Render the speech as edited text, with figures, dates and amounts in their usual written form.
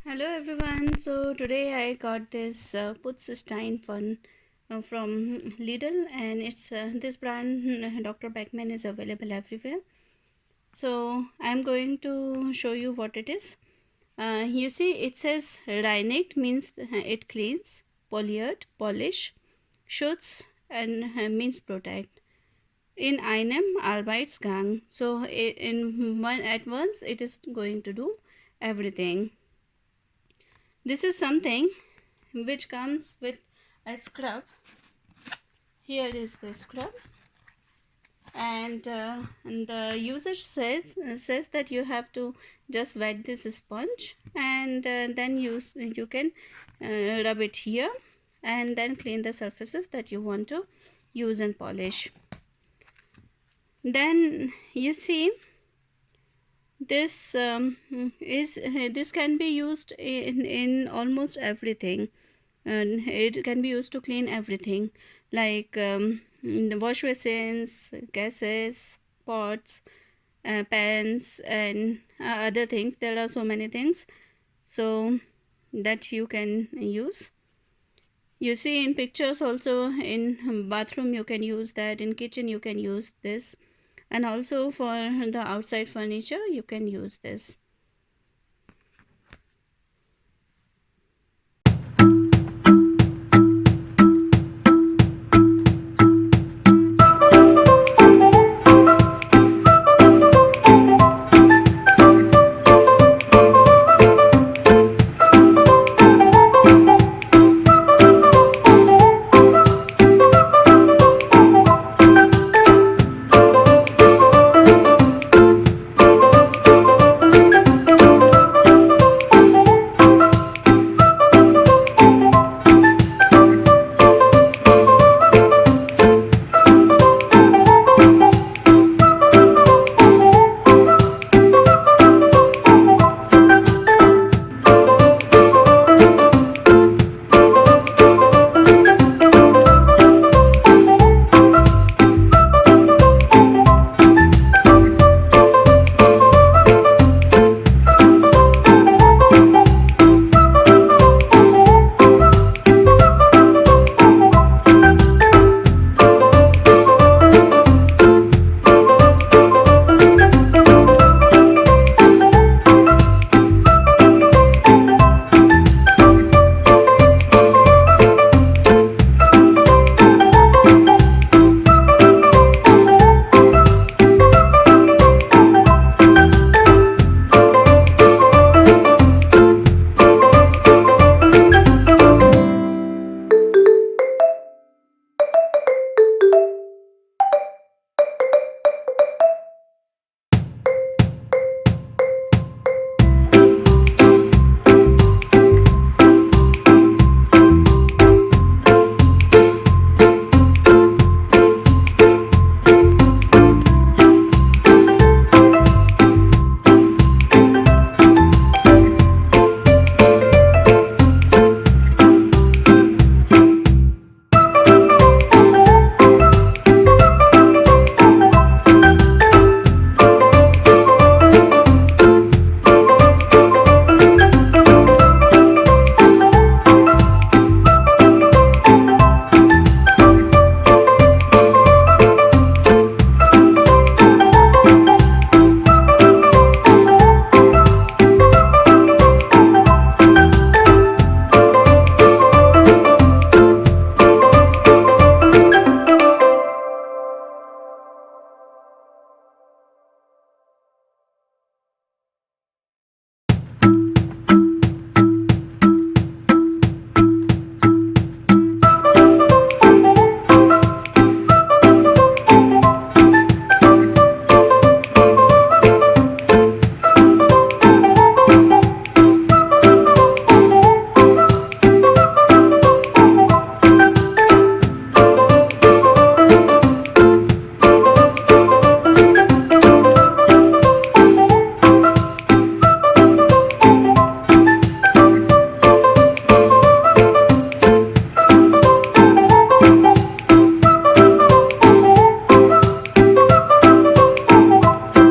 Hello everyone. So today I got this Putzstein fun from Lidl, and it's this brand Dr. Beckman is available everywhere. So I'm going to show you what it is. You see, it says reinigt means it cleans, poliert polish, schutz and means protect. In einem Arbeitsgang, so in one at once it is going to do everything. This is something which comes with a scrub. Here is the scrub, and the usage says that you have to just wet this sponge, and then you can rub it here and then clean the surfaces that you want to use and polish. Then you see this this can be used in almost everything, and it can be used to clean everything like the wash basins, gases, pots, pans, and other things. There are so many things so that you can use. You see in pictures also, in bathroom you can use that, in kitchen you can use this, and also for the outside furniture you can use this.